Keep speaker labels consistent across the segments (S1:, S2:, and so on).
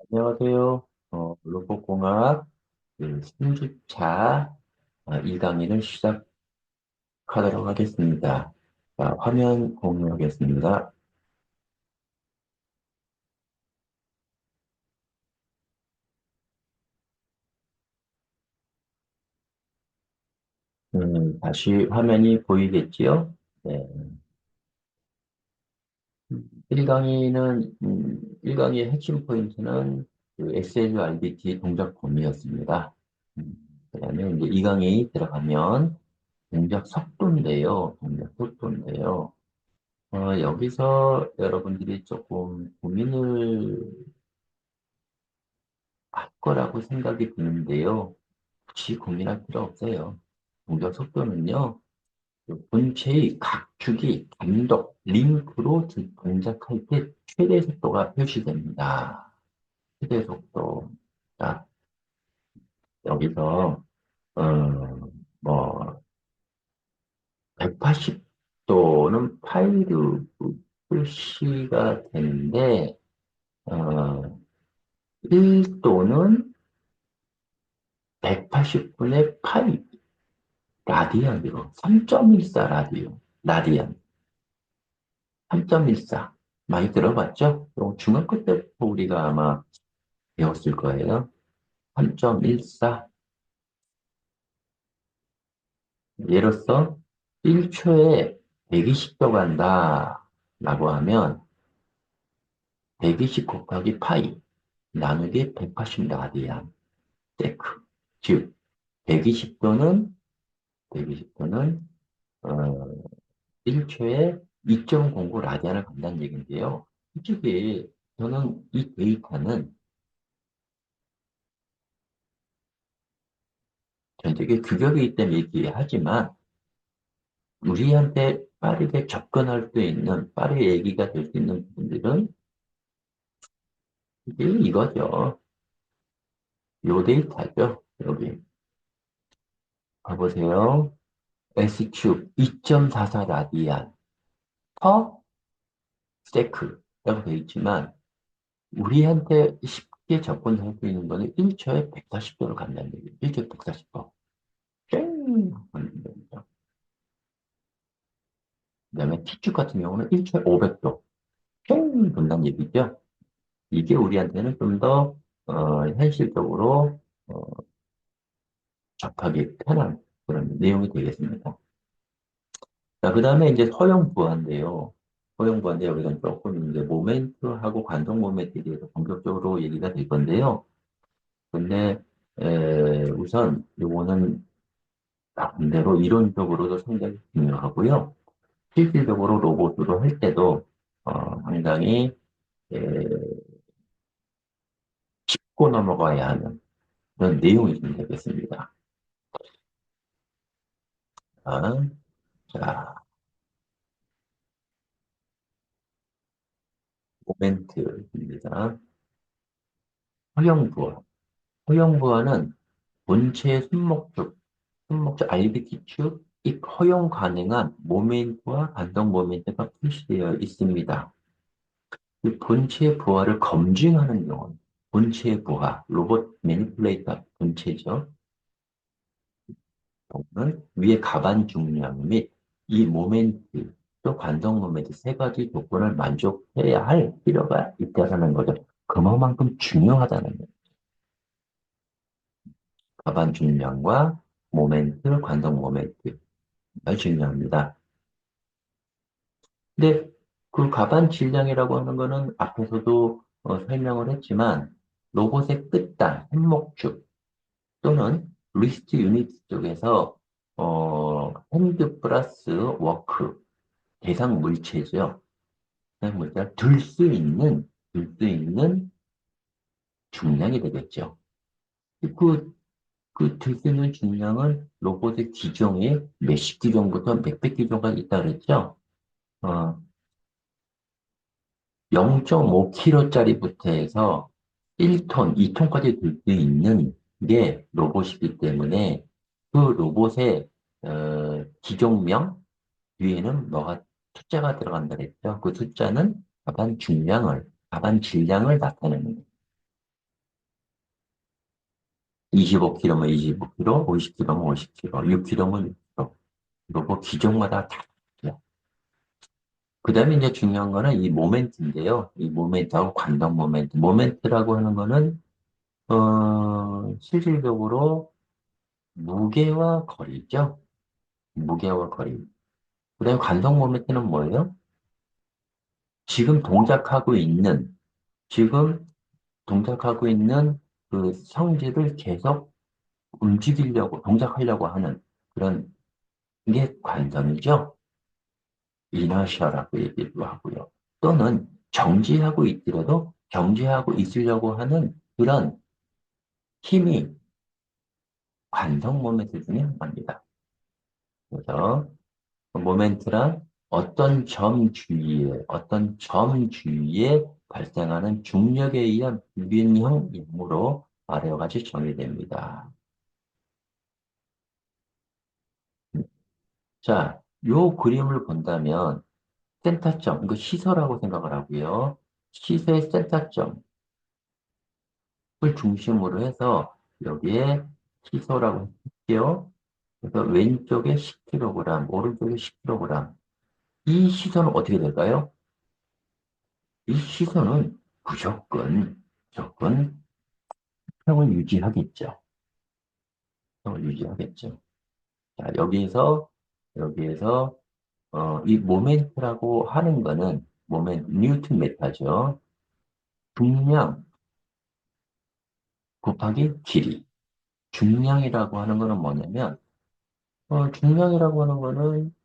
S1: 안녕하세요. 로봇공학 3주차 2강의를 시작하도록 하겠습니다. 자, 화면 공유하겠습니다. 다시 화면이 보이겠지요? 네. 1강의는, 1강의의 핵심 포인트는 그 SLRBT 동작 범위였습니다. 그다음에 이제 2강의 들어가면 동작 속도인데요. 동작 속도인데요. 여기서 여러분들이 조금 고민을 할 거라고 생각이 드는데요. 굳이 고민할 필요 없어요. 동작 속도는요, 그 본체의 각축이 감독, 링크로 동작할 때 최대 속도가 표시됩니다. 최대 속도. 자, 여기서, 뭐, 180도는 파이로 표시가 되는데, 어, 1도는 180분의 파이 라디안으로 3.14 라디안 3.14 많이 들어봤죠? 중학교 때부터 우리가 아마 배웠을 거예요. 3.14 예로서 1초에 120도 간다 라고 하면 120 곱하기 파이 나누기 180 라디안 세크 즉 120도는 120도는 1초에 2.09 라디안을 간다는 얘기인데요. 솔직히 저는 이 데이터는 전 세계 규격이기 때문에 얘기하지만 우리한테 빠르게 접근할 수 있는, 빠르게 얘기가 될 수 있는 분들은 이게 이거죠. 요 데이터죠. 여기 봐보세요. S축 2.44 라디안 퍼 세크라고 되어 있지만 우리한테 쉽게 접근할 수 있는 거는 1초에 140도를 간다는 얘기예요. 1초에 140도. 땡! 하는 겁니다. 그다음에 T축 같은 경우는 1초에 500도. 땡! 돈다는 얘기죠. 이게 우리한테는 좀 더, 현실적으로, 어, 접하기 편한 그런 내용이 되겠습니다. 자, 그 다음에 이제 허용부하인데요. 허용부하인데 여기서 조금 이제 모멘트하고 관성 모멘트에 대해서 본격적으로 얘기가 될 건데요. 근데, 우선 요거는 나름대로 이론적으로도 상당히 중요하고요. 실질적으로 로봇으로 할 때도, 상당히, 에, 짚고 넘어가야 하는 그런 내용이 좀 되겠습니다. 아, 자, 모멘트입니다. 허용부호. 허용부호는 본체의 손목축 RBT축, 이 허용 가능한 모멘트와 반동 모멘트가 표시되어 있습니다. 이 본체의 부하를 검증하는 경우, 본체의 부하, 로봇 매니플레이터 본체죠. 는 위의 가반 중량 및 이 모멘트, 또 관성 모멘트 세 가지 조건을 만족해야 할 필요가 있다는 거죠. 그만큼 중요하다는 거죠. 가반 중량과 모멘트, 관성 모멘트. 정말 중요합니다. 근데 그 가반 질량이라고 하는 거는 앞에서도 설명을 했지만 로봇의 끝단, 햄목축 또는 리스트 유니트 쪽에서 핸드 플러스 워크 대상 물체죠. 대상 물체가 들 수 있는 중량이 되겠죠. 그, 들 수 있는 중량은 로봇의 기종에 몇십 기종부터 몇백 기종까지 있다 그랬죠. 어, 0.5kg짜리부터 해서 1톤, 2톤까지 들 수 있는 게 로봇이기 때문에 그 로봇의 기종명 뒤에는 뭐가 숫자가 들어간다 그랬죠. 그 숫자는 가반 질량을 나타내는 거예요. 25kg면 25kg, 50kg면 50kg, 6kg면 6kg. 그리고 기종마다 다 달라요. 그 다음에 이제 중요한 거는 이 모멘트인데요. 이 모멘트하고 관동 모멘트. 모멘트라고 하는 거는, 실질적으로 무게와 거리죠. 무게와 거리. 그 다음에 관동 모멘트는 뭐예요? 지금 동작하고 있는, 지금 동작하고 있는 그 성질을 계속 움직이려고, 동작하려고 하는 그런 게 관성이죠. 이너시아라고 얘기도 하고요. 또는 정지하고 있더라도 정지하고 있으려고 하는 그런 힘이 관성 모멘트 중에 하나입니다. 그래서 모멘트란 어떤 점 주위에 발생하는 중력에 의한 불균형 임무로 아래와 같이 정의됩니다. 자, 요 그림을 본다면 센터점, 이거 시소라고 생각을 하고요. 시소의 센터점을 중심으로 해서 여기에 시소라고 할게요. 그래서 왼쪽에 10kg, 오른쪽에 10kg. 이 시소는 어떻게 될까요? 이 시소는 무조건 평을 유지하겠죠. 평을 유지하겠죠. 자, 여기에서, 이 모멘트라고 하는 거는, 뉴턴 메타죠. 중량 곱하기 길이. 중량이라고 하는 거는 뭐냐면, 중량이라고 하는 거는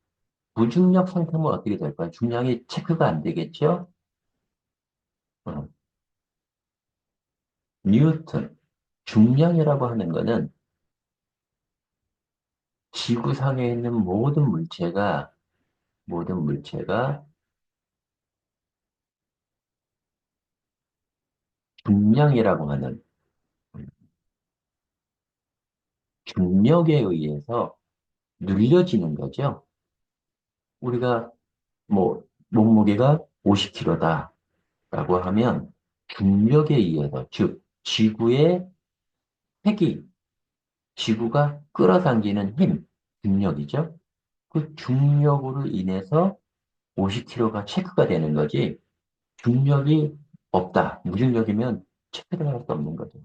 S1: 무중력 상태면 어떻게 될까요? 중량이 체크가 안 되겠죠? 어, 뉴턴. 중량이라고 하는 거는 지구상에 있는 모든 물체가 중량이라고 하는 중력에 의해서 눌려지는 거죠. 우리가 몸무게가 50kg다라고 하면 중력에 의해서, 즉, 핵이, 지구가 끌어당기는 힘, 중력이죠. 그 중력으로 인해서 50kg가 체크가 되는 거지, 중력이 없다. 무중력이면 체크를 할 수 없는 거죠.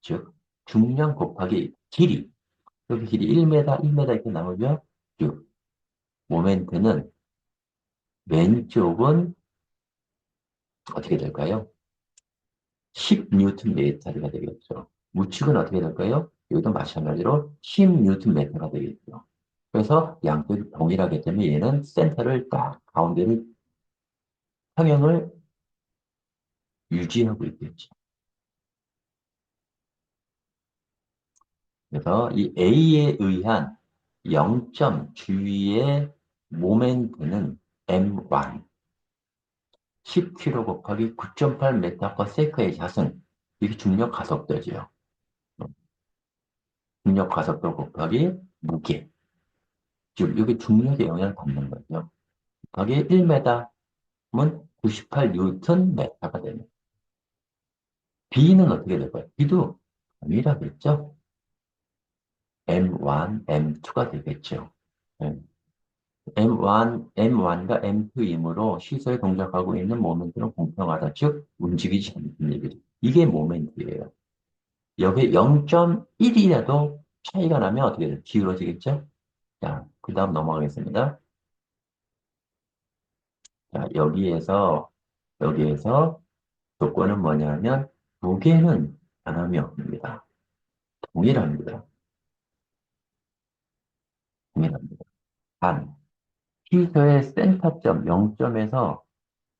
S1: 즉, 중량 곱하기 길이. 여기 길이 1m, 1m 이렇게 나오죠? 즉, 모멘트는 왼쪽은 어떻게 될까요? 10뉴턴 메타가 되겠죠. 우측은 어떻게 될까요? 여기도 마찬가지로 10뉴턴 메타가 되겠죠. 그래서 양쪽이 동일하기 때문에 얘는 센터를 딱 가운데를 평형을 유지하고 있겠죠. 그래서 이 A에 의한 0점 주위의 모멘트는 M1, 10kg 곱하기 9.8m per sec의 자승. 이게 중력 가속도죠. 중력 가속도 곱하기 무게. 즉, 이게 중력의 영향을 받는 거죠. 곱하기 1m면 98뉴턴 메타가 되는. B는 어떻게 될까요? B도 동일하겠죠? M1, M2가 되겠죠. 네. M1과 M2이므로 시소에 동작하고 있는 모멘트는 공평하다. 즉, 움직이지 않는 얘기죠. 이게 모멘트예요. 여기 0.1이라도 차이가 나면 어떻게 돼요? 기울어지겠죠? 자, 그 다음 넘어가겠습니다. 자, 여기에서 조건은 뭐냐면, 무게는 변함이 없습니다. 동일합니다. 동일합니다. 단, 피서의 센터점 0점에서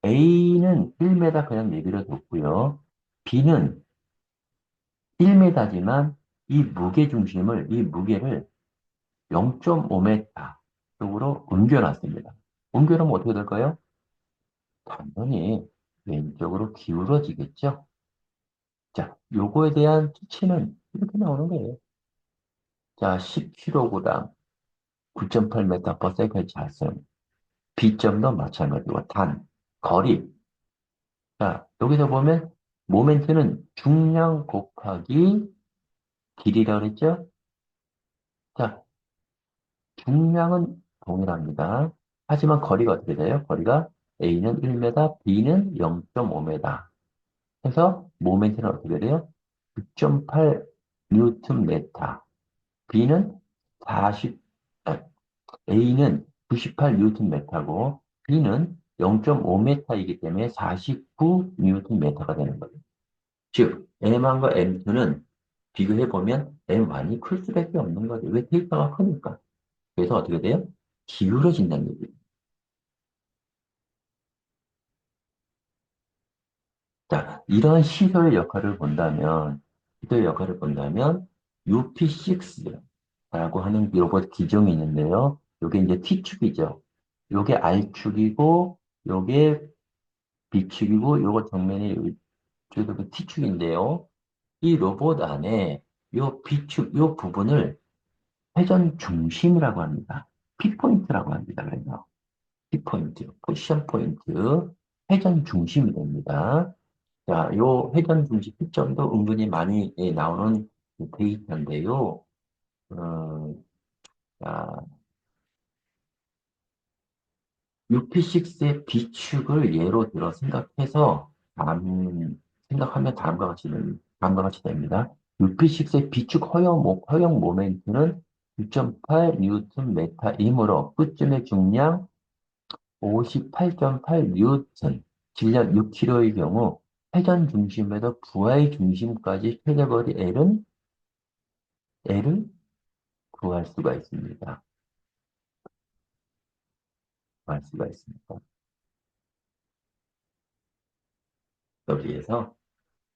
S1: A는 1m 그냥 내버려 뒀고요. B는 1m지만 이 무게를 0.5m 쪽으로 옮겨놨습니다. 옮겨놓으면 어떻게 될까요? 당연히 왼쪽으로 기울어지겠죠? 자, 요거에 대한 수치는 이렇게 나오는 거예요. 자, 10kg, 9.8m per second 자승. B점도 마찬가지고, 거리. 자, 여기서 보면, 모멘트는 중량 곱하기 길이라고 그랬죠? 자, 중량은 동일합니다. 하지만 거리가 어떻게 돼요? 거리가 A는 1m, B는 0.5m. 해서 모멘트는 어떻게 돼요? 6.8 뉴턴 메타. B는 40, 아, A는 98 뉴턴 메타고 B는 0.5m이기 때문에 49 뉴턴 메타가 되는 거예요. 즉, M1과 M2는 비교해보면 M1이 클 수밖에 없는 거죠. 왜 데이터가 크니까. 그래서 어떻게 돼요? 기울어진다는 얘기예요. 자, 이런 시소의 역할을 본다면, 시소의 역할을 본다면, UP6라고 하는 로봇 기종이 있는데요. 요게 이제 T축이죠. 요게 R축이고, 요게 B축이고, 요거 정면에 요쪽도 T축인데요. 이 로봇 안에 요 B축, 요 부분을 회전 중심이라고 합니다. P포인트라고 합니다. 그래서 P포인트, 포지션 포인트, 회전 중심이 됩니다. 자, 요 회전 중심 시점도 은근히 많이 나오는 데이터인데요. 어, 자, UP6의 비축을 예로 들어 생각해서 생각하면 다음과 같이 됩니다. UP6의 비축 허용 모멘트는 6.8 뉴턴 메타이므로 끝점의 중량 58.8 뉴턴, 질량 6kg의 경우 회전 중심에서 부하의 중심까지 최대거리 L을 구할 수가 있습니다. 구할 수가 있습니다. 여기에서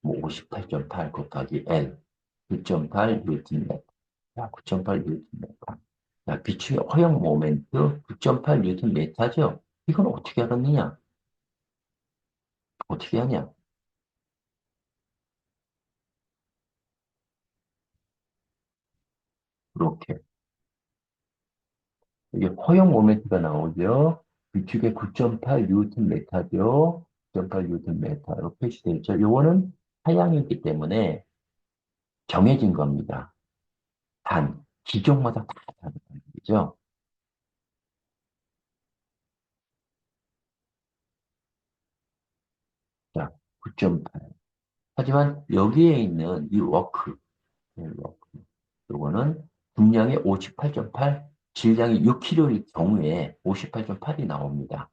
S1: 뭐 58.8 곱하기 L, 9.8 뉴턴 메타. 자, 9.8 뉴턴 메타. 자, 비축의 허용 모멘트 9.8 뉴턴 메타죠? 이건 어떻게 알았느냐? 어떻게 하냐? 이렇게. 이게 허용 모멘트가 나오죠? 비축의 9.8 뉴턴 메타죠? 9.8 뉴턴 메타로 표시되어 있죠? 요거는 하향이기 때문에 정해진 겁니다. 기종마다 다 다르다는 얘기죠. 자, 9.8. 하지만 여기에 있는 이 워크, 요거는 분량이 58.8, 질량이 6kg일 경우에 58.8이 나옵니다.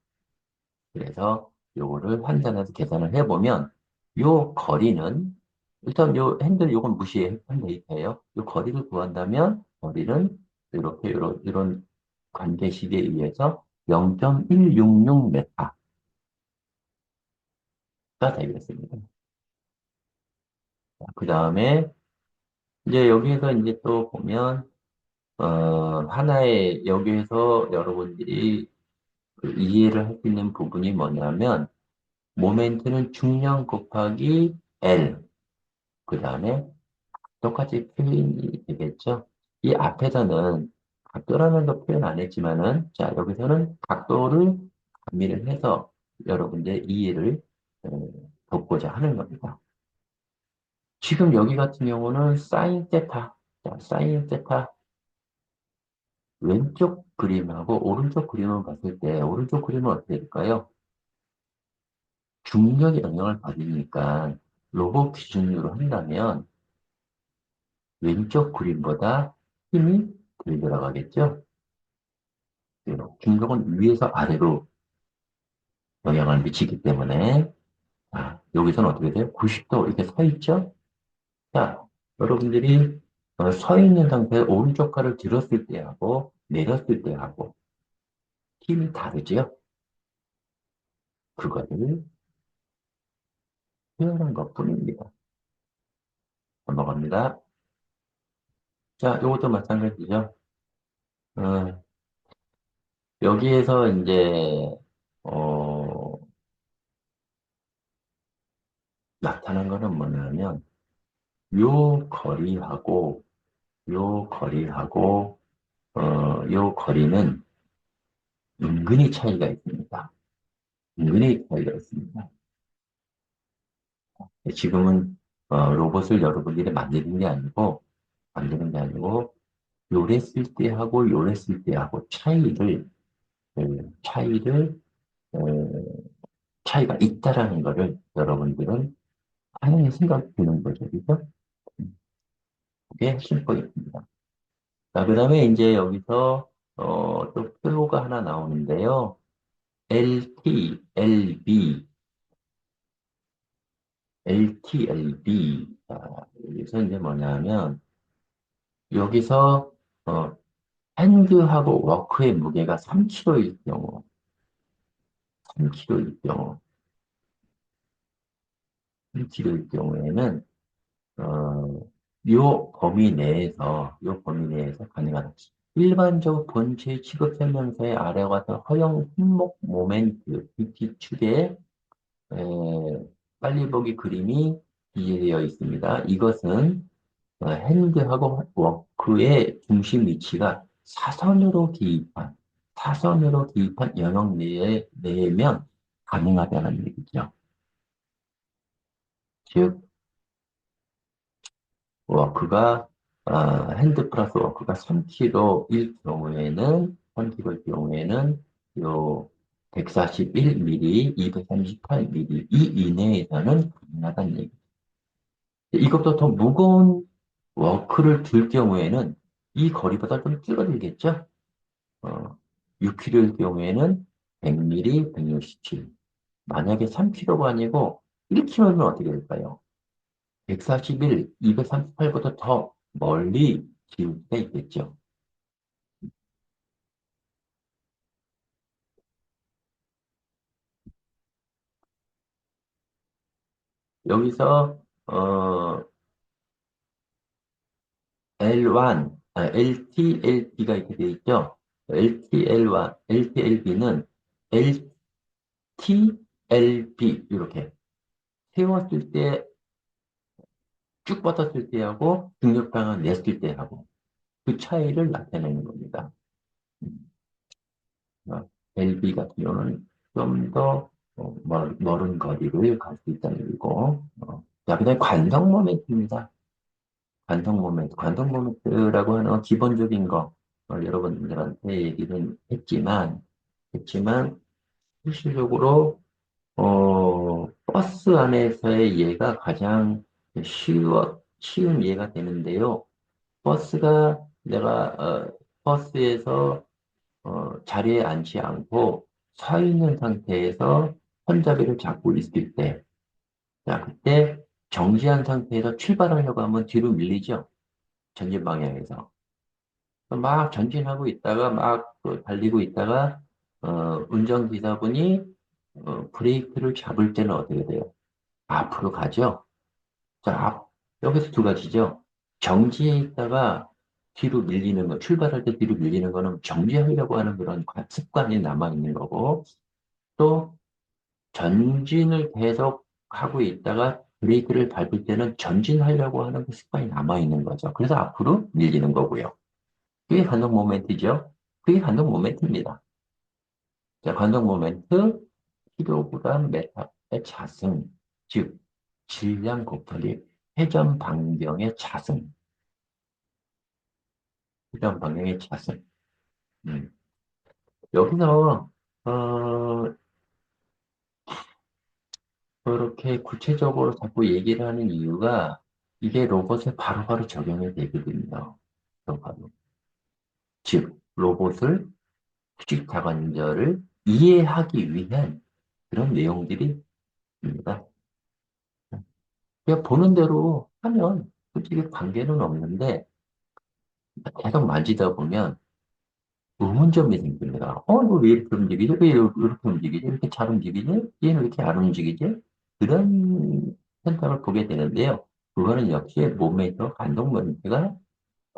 S1: 그래서 요거를 환산해서 계산을 해보면 요 거리는 일단 요 핸들 요건 무시해 한 데이터예요. 요 거리를 구한다면 거리는 이렇게 이런 관계식에 의해서 0.166m가 되겠습니다. 그 다음에 이제 여기에서 이제 또 보면 하나의 여기에서 여러분들이 그 이해를 할 수 있는 부분이 뭐냐면 모멘트는 중량 곱하기 L 그 다음에 똑같이 표현이 되겠죠. 이 앞에서는 각도라는 거 표현 안 했지만은 자 여기서는 각도를 가미를 해서 여러분들 이해를 어, 돕고자 하는 겁니다. 지금 여기 같은 경우는 사인 세타, 자, 사인 세타 왼쪽 그림하고 오른쪽 그림을 봤을 때 오른쪽 그림은 어떻게 될까요? 중력의 영향을 받으니까 로봇 기준으로 한다면 왼쪽 그림보다 힘이 덜 들어가겠죠? 중력은 위에서 아래로 영향을 미치기 때문에 여기서는 어떻게 돼요? 90도 이렇게 서 있죠? 자, 여러분들이 서 있는 상태에서 오른쪽 팔을 들었을 때하고 내렸을 때하고 힘이 다르죠? 그거를 표현한 것뿐입니다. 넘어갑니다. 자, 이것도 마찬가지죠. 어, 여기에서 이제 어, 나타난 거는 뭐냐면 요 거리하고 요 거리는 은근히 차이가 있습니다. 은근히 차이가 있습니다. 지금은 로봇을 여러분들이 만드는 게 아니고 만드는 게 아니고, 요래 쓸 때하고 요래 쓸 때하고 차이를, 어, 차이가 있다라는 거를 여러분들은 당연히 생각 드는 거죠. 그죠? 그게 핵심 포인트입니다. 자, 그 다음에 이제 여기서, 또 표가 하나 나오는데요. LT, LB, LT, LB. 자, 여기서 이제 뭐냐면, 여기서, 어, 핸드하고 워크의 무게가 3kg일 경우, 3kg일 경우, 3kg일 경우에는, 어, 요 범위 내에서 가능하다. 일반적 본체 취급 설명서의 아래와 같은 허용 품목 모멘트, BT축에 빨리 보기 그림이 기재되어 있습니다. 이것은 핸드하고 워크의 중심 위치가 사선으로 기입한 영역 내면 가능하다는 얘기죠. 즉, 워크가, 핸드 플러스 워크가 3kg일 경우에는, 3kg일 경우에는, 요, 141mm, 238mm, 이 이내에서는 가능하다는 얘기죠. 이것보다 더 무거운 워크를 들 경우에는 이 거리보다 좀 줄어들겠죠? 6kg일 경우에는 100mm, 167. 만약에 3kg가 아니고 1kg면 어떻게 될까요? 141, 238보다 더 멀리 기울 수가 있겠죠. 여기서 L1, LTLB가 이렇게 되어 있죠. LTL1, LTLB는 LTLB 이렇게 세웠을 때, 쭉 뻗었을 때하고 중력방을 냈을 때하고 그 차이를 나타내는 겁니다. 음, LB 같은 경우는 좀 더 멀은 거리를 갈 수 있다는 얘기고, 자, 그다음에 관성 모멘트입니다. 관성 모멘트. 관성 모멘트라고 하는 기본적인 거, 여러분들한테 얘기는 했지만, 실질적으로, 버스 안에서의 예가 가장 쉬운 예가 되는데요. 버스가 내가, 버스에서 자리에 앉지 않고 서 있는 상태에서 손잡이를 잡고 있을 때, 자, 그때 정지한 상태에서 출발하려고 하면 뒤로 밀리죠. 전진 방향에서. 막 전진하고 있다가 막 달리고 있다가 운전기사분이 브레이크를 잡을 때는 어떻게 돼요? 앞으로 가죠. 자, 여기서 두 가지죠. 정지해 있다가 뒤로 밀리는 거, 출발할 때 뒤로 밀리는 거는 정지하려고 하는 그런 습관이 남아있는 거고, 또 전진을 계속 하고 있다가 브레이크를 밟을 때는 전진하려고 하는 그 습관이 남아있는 거죠. 그래서 앞으로 밀리는 거고요. 그게 관동 모멘트죠. 그게 관동 모멘트입니다. 자, 관동 모멘트, 킬로그램 메타의 자승, 즉, 질량 곱하기 회전 반경의 자승, 회전 반경의 자승. 음. 여기서, 그렇게 구체적으로 자꾸 얘기를 하는 이유가 이게 로봇에 바로바로 적용이 되거든요. 바로. 즉, 로봇을 수직 다관절을 이해하기 위한 그런 내용들이 있습니다. 그냥 보는 대로 하면 솔직히 관계는 없는데 계속 만지다 보면 의문점이 생깁니다. 너 왜 이렇게 움직이지? 왜 이렇게 움직이지? 이렇게 잘 움직이지? 얘는 왜 이렇게 안 움직이지? 그런 현상을 보게 되는데요. 그거는 역시 몸에서 반동 모멘트가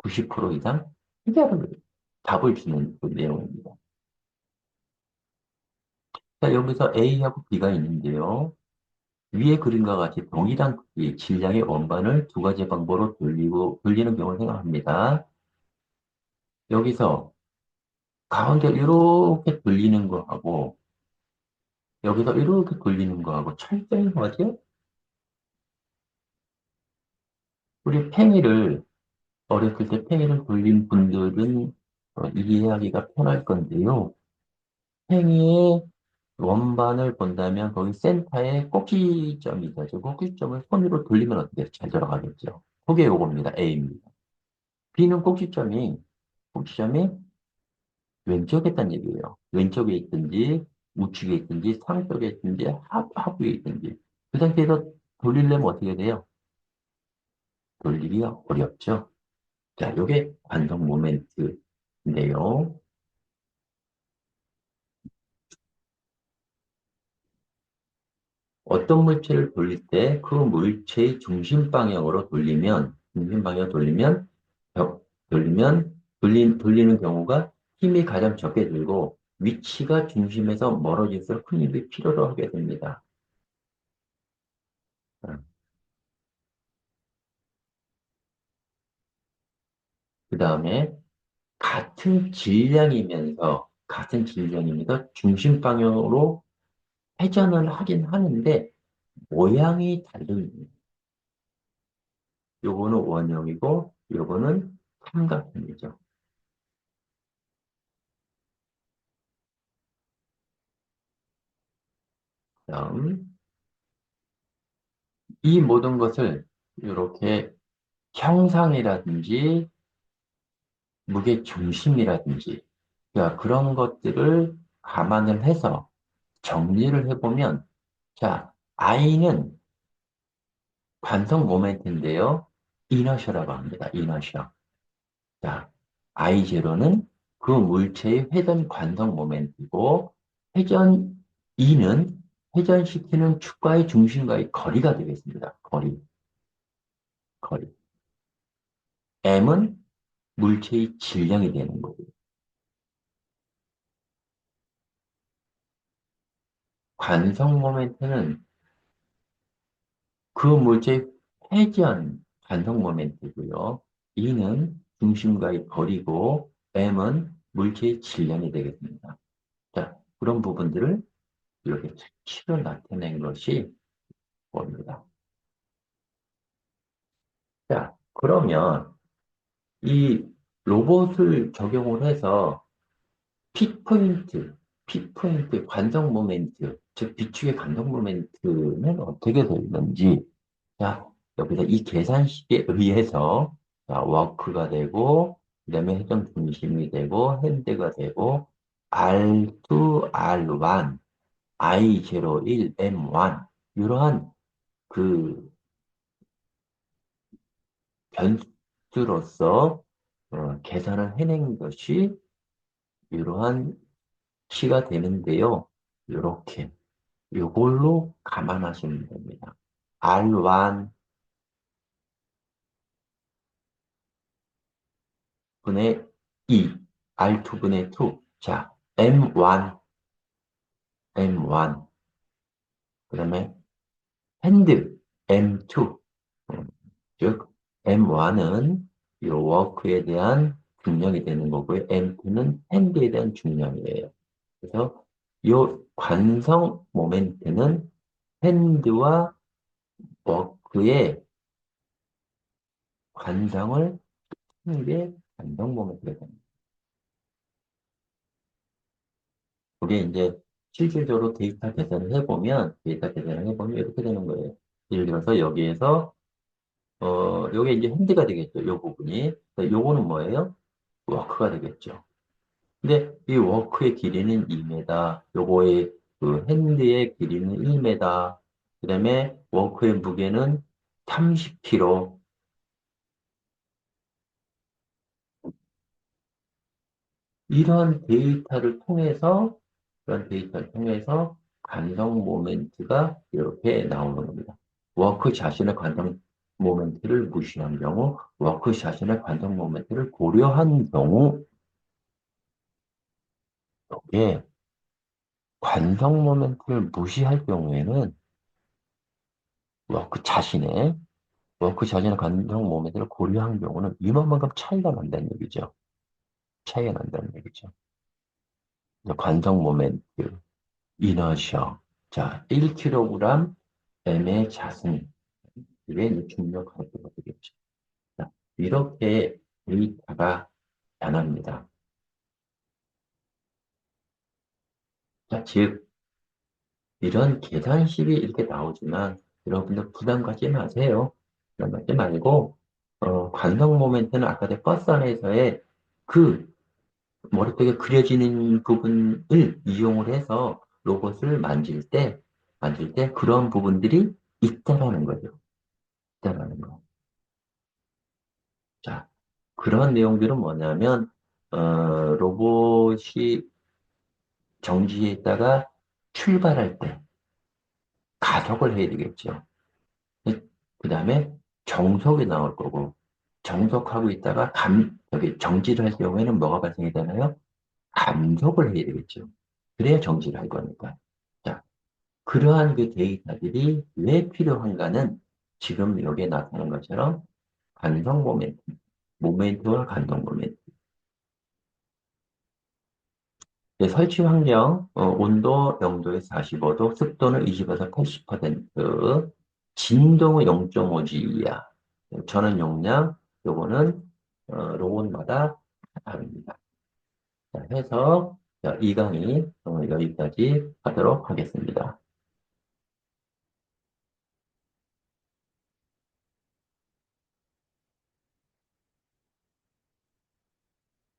S1: 90% 이상 해결을, 답을 주는 그 내용입니다. 자, 여기서 A하고 B가 있는데요. 위의 그림과 같이 동일한 크기의 질량의 원반을 두 가지 방법으로 돌리는 경우를 생각합니다. 여기서 가운데 이렇게 돌리는 거하고, 여기서 이렇게 돌리는 거하고 철저히 뭐지? 우리 팽이를 어렸을 때 팽이를 돌린 분들은 이해하기가 편할 건데요. 팽이의 원반을 본다면 거기 센터에 꼭지점이 있어죠. 꼭지점을 손으로 돌리면 어떻게 돼요? 잘 돌아가겠죠. 그게 요겁니다. A입니다. B는 꼭지점이 왼쪽에 있다는 얘기예요. 왼쪽에 있든지, 우측에 있든지, 상쪽에 있든지, 하부에 있든지. 그 상태에서 돌리려면 어떻게 돼요? 돌리기가 어렵죠. 자, 요게 관성 모멘트인데요. 어떤 물체를 돌릴 때 그 물체의 중심 방향으로 돌리는 경우가 힘이 가장 적게 들고 위치가 중심에서 멀어질수록 큰 힘이 필요로 하게 됩니다. 그 다음에 같은 질량입니다. 중심 방향으로 회전을 하긴 하는데 모양이 다릅니다. 요거는 원형이고 요거는 삼각형이죠. 다음 이 모든 것을 이렇게 형상이라든지 무게 중심이라든지 그러니까 그런 것들을 감안을 해서 정리를 해보면 자 I는 관성 모멘트인데요. 이너셔라고 합니다. 이너셔. 자, I0는 그 물체의 회전 관성 모멘트이고 회전 E는 회전시키는 축과의 중심과의 거리가 되겠습니다. 거리. M은 물체의 질량이 되는 거고요. 관성 모멘트는 그 물체의 회전 관성 모멘트고요. E는 중심과의 거리고 M은 물체의 질량이 되겠습니다. 자, 그런 부분들을 이렇게 수치로 나타낸 것이 뭡니다. 자, 그러면 이 로봇을 적용을 해서 픽포인트, 관성 모멘트, 즉 비축의 관성 모멘트는 어떻게 되는지, 자, 여기서 이 계산식에 의해서 자, 워크가 되고, 그 다음에 회전 중심이 되고, 핸드가 되고, R2, R1, I01, M1 이러한 그 변수로서 계산을 해낸 것이 이러한 시가 되는데요. 이렇게 이걸로 감안하시면 됩니다. R1 분의 2, R2 분의 2. 자, M1, 그다음에 핸드 M2. 즉 M1은 이 워크에 대한 중량이 되는 거고요. M2는 핸드에 대한 중량이에요. 그래서 이 관성 모멘트는 핸드와 워크의 관성을 하는 게 관성 모멘트가 됩니다. 그게 이제 실질적으로 데이터 계산을 해보면 이렇게 되는 거예요. 예를 들어서 여기에서, 요게 이제 핸드가 되겠죠. 요 부분이. 요거는 뭐예요? 워크가 되겠죠. 근데 이 워크의 길이는 2m, 요거의 그 핸드의 길이는 1m, 그 다음에 워크의 무게는 30kg. 이런 데이터를 통해서 관성 모멘트가 이렇게 나오는 겁니다. 워크 자신의 관성 모멘트를 무시한 경우, 워크 자신의 관성 모멘트를 고려한 경우, 이게 관성 모멘트를 무시할 경우에는 워크 자신의 관성 모멘트를 고려한 경우는 이만큼 차이가 난다는 얘기죠. 차이가 난다는 얘기죠. 관성 모멘트, 이너셔. 자, 1kg M의 자승. 이게 이제 중력 가속도가 되겠죠. 자, 이렇게 데이터가 변합니다. 자, 즉, 이런 계산식이 이렇게 나오지만 여러분들 부담 갖지 마세요. 부담 갖지 말고 관성 모멘트는 아까 전 버스 안에서의 그 머릿속에 그려지는 부분을 이용을 해서 로봇을 만질 때 그런 부분들이 있다라는 거죠. 있다라는 거. 자, 그런 내용들은 뭐냐면 로봇이 정지에 있다가 출발할 때 가속을 해야 되겠죠. 그 다음에 정속이 나올 거고, 정속하고 있다가 여기 정지를 할 경우에는 뭐가 발생이 되나요? 감속을 해야 되겠죠. 그래야 정지를 할 거니까. 자, 그러한 그 데이터들이 왜 필요한가는 지금 여기에 나타난 것처럼 간성 모멘트, 모멘트와 간성 모멘트. 네, 설치 환경, 온도 0도에서 45도, 습도는 20에서 80%, 진동은 0.5G 이하. 전원 용량, 요거는, 로봇마다 다릅니다. 자, 해서, 자, 이 강의, 여기까지 하도록 하겠습니다.